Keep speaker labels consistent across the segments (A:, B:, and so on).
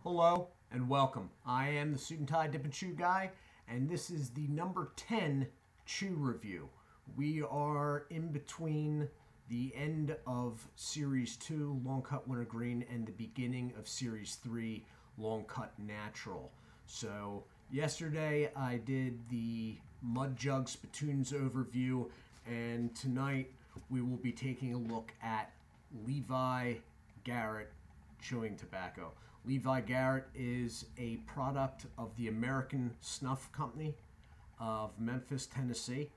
A: Hello and welcome. I am the Suit&Tie Dip&Chew Guy, and this is the number 10 chew review. We are in between the end of Series 2, Long Cut Wintergreen, and the beginning of Series 3, Long Cut Natural. So yesterday I did the Mud Jug Spittoons overview, and tonight we will be taking a look at Levi Garrett chewing tobacco. Levi Garrett is a product of the American Snuff Company of Memphis, Tennessee.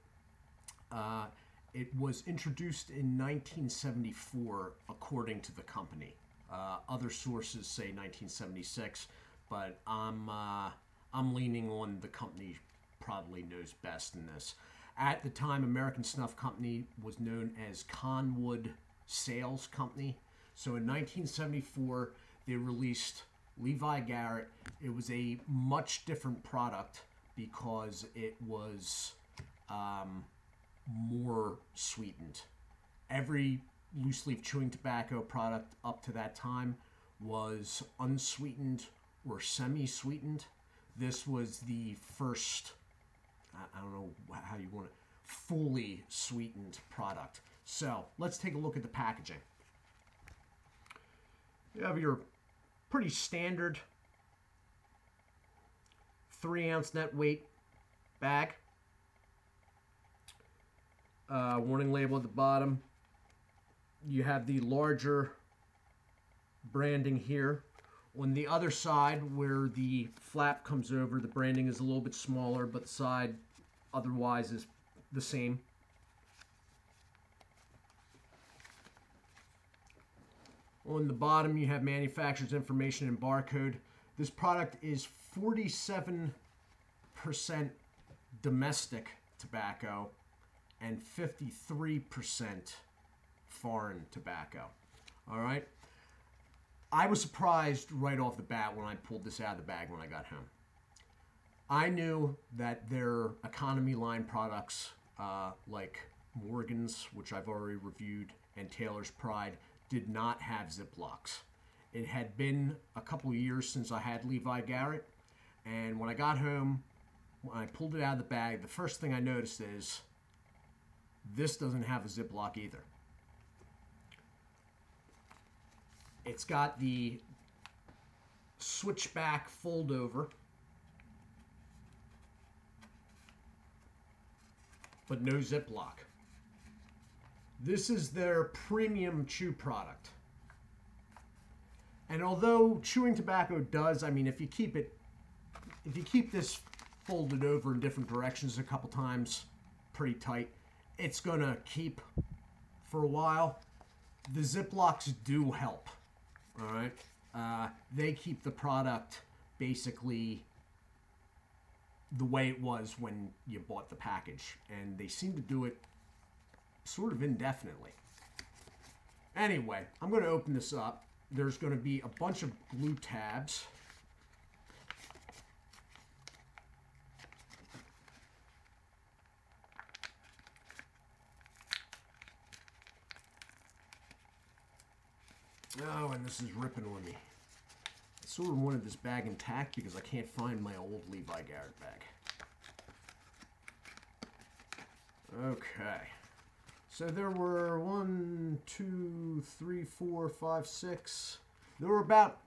A: It was introduced in 1974, according to the company. Other sources say 1976, but I'm leaning on the company probably knows best in this. At the time, American Snuff Company was known as Conwood Sales Company. So in 1974, they released Levi Garrett. It was a much different product because it was more sweetened. Every loose leaf chewing tobacco product up to that time was unsweetened or semi-sweetened. This was the first, I don't know how you want it, fully sweetened product. So let's take a look at the packaging. You have your pretty standard 3-ounce net weight bag. Warning label at the bottom. You have the larger branding here. On the other side, where the flap comes over, the branding is a little bit smaller, but the side otherwise is the same. On the bottom, you have manufacturer's information and barcode. This product is 47% domestic tobacco and 53% foreign tobacco. All right. I was surprised right off the bat when I pulled this out of the bag when I got home. I knew that their economy line products like Morgan's, which I've already reviewed, and Taylor's Pride did not have Ziplocs. It had been a couple of years since I had Levi Garrett, and when I got home, when I pulled it out of the bag, the first thing I noticed is this doesn't have a Ziploc either. It's got the switchback fold over, but no Ziploc. This is their premium chew product. And although chewing tobacco does, I mean, if you keep this folded over in different directions a couple times pretty tight, it's gonna keep for a while. The Ziplocs do help, all right? They keep the product basically the way it was when you bought the package, and they seem to do it sort of indefinitely. Anyway, I'm going to open this up. There's going to be a bunch of glue tabs. Oh, and this is ripping on me. I sort of wanted this bag intact because I can't find my old Levi Garrett bag. Okay. So there were 1, 2, 3, 4, 5, 6. There were about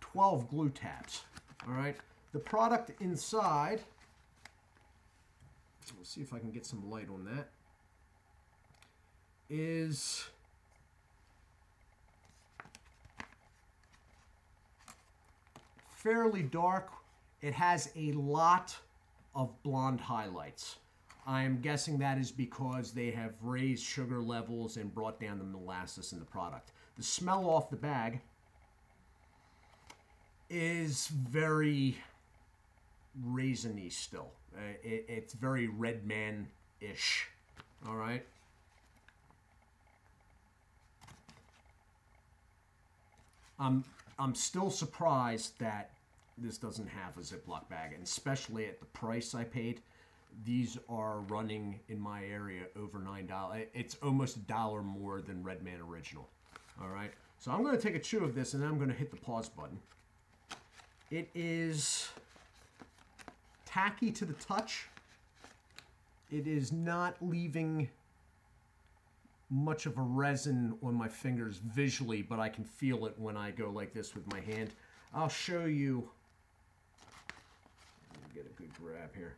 A: 12 glue tabs. All right. The product inside, let's see if I can get some light on that, is fairly dark. It has a lot of blonde highlights. I'm guessing that is because they have raised sugar levels and brought down the molasses in the product. The smell off the bag is very raisiny still. It's very Red Man-ish. All right. I'm still surprised that this doesn't have a Ziploc bag, and especially at the price I paid. These are running in my area over $9. It's almost $1 more than Red Man Original. All right. So I'm going to take a chew of this, and then I'm going to hit the pause button. It is tacky to the touch. It is not leaving much of a resin on my fingers visually, but I can feel it when I go like this with my hand. I'll show you. Let me get a good grab here.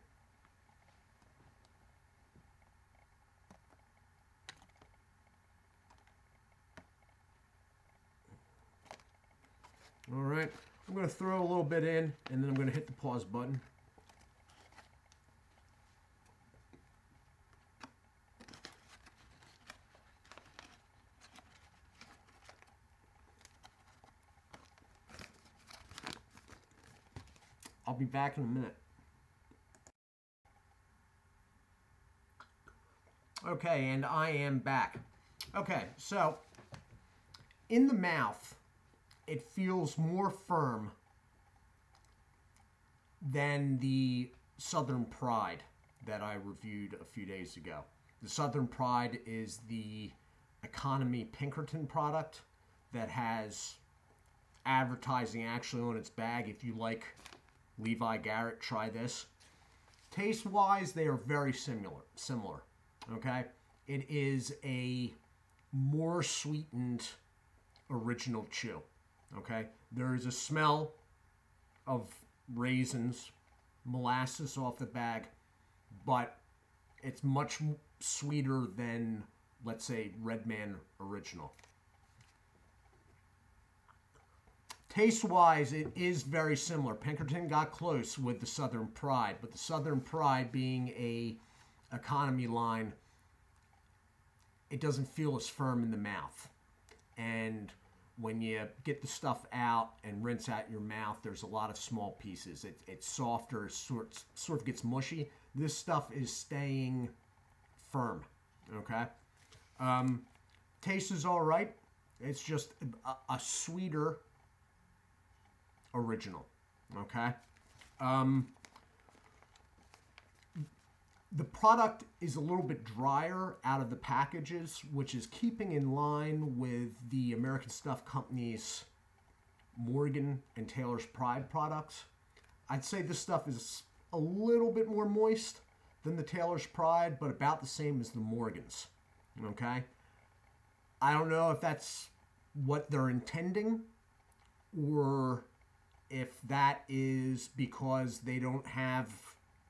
A: All right, I'm going to throw a little bit in, and then I'm going to hit the pause button. I'll be back in a minute. Okay, and I am back. Okay, so in the mouth, it feels more firm than the Southern Pride that I reviewed a few days ago. The Southern Pride is the economy Pinkerton product that has advertising actually on its bag. If you like Levi Garrett, try this. Taste-wise, they are very similar. Okay? It is a more sweetened original chew. Okay? There is a smell of raisins, molasses off the bag, but it's much sweeter than, let's say, Red Man Original. Taste-wise, it is very similar. Pinkerton got close with the Southern Pride, but the Southern Pride being a economy line, it doesn't feel as firm in the mouth. And when you get the stuff out and rinse out your mouth, there's a lot of small pieces. It's softer, sort of gets mushy. This stuff is staying firm, okay? Taste is all right. It's just a sweeter original, okay? The product is a little bit drier out of the packages, which is keeping in line with the American Stuff Company's Morgan and Taylor's Pride products. I'd say this stuff is a little bit more moist than the Taylor's Pride, but about the same as the Morgan's, okay? I don't know if that's what they're intending, or if that is because they don't have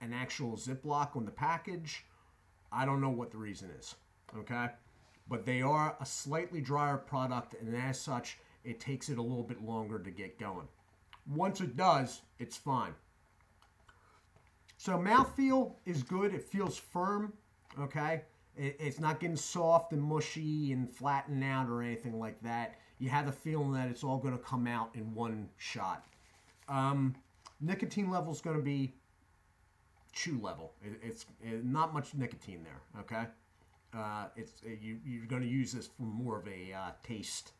A: an actual Ziploc on the package. I don't know what the reason is, okay? But they are a slightly drier product, and as such, it takes it a little bit longer to get going. Once it does, it's fine. So mouthfeel is good. It feels firm, okay? It's not getting soft and mushy and flattened out or anything like that. You have a feeling that it's all going to come out in one shot. Nicotine level is going to be chew level. It's not much nicotine there, okay? You're going to use this for more of a taste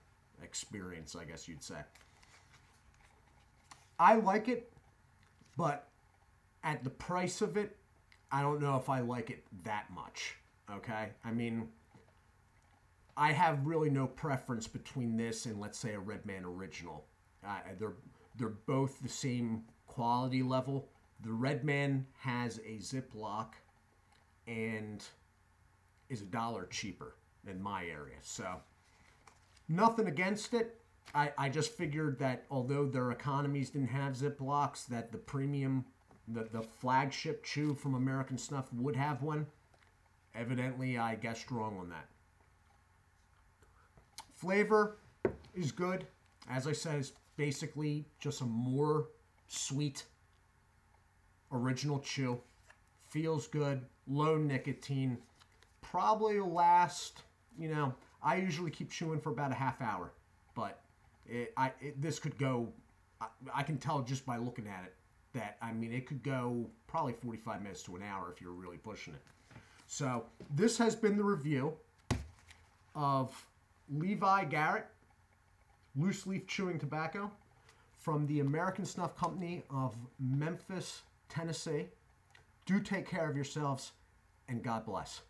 A: experience, I guess you'd say. I like it, but at the price of it, I don't know if I like it that much, okay? I mean, I have really no preference between this and, let's say, a Red Man Original. They're both the same quality level. The Red Man has a Ziploc and is $1 cheaper in my area. So nothing against it. I just figured that although their economies didn't have Ziplocs, that the premium, the flagship chew from American Snuff would have one. Evidently, I guessed wrong on that. Flavor is good. As I said, it's basically just a more sweet original chew. Feels good. Low nicotine. Probably will last, I usually keep chewing for about a half hour. But this could go, I can tell just by looking at it that, it could go probably 45 minutes to an hour if you're really pushing it. So this has been the review of Levi Garrett loose leaf chewing tobacco from the American Snuff Company of Memphis, Tennessee. Do take care of yourselves, and God bless.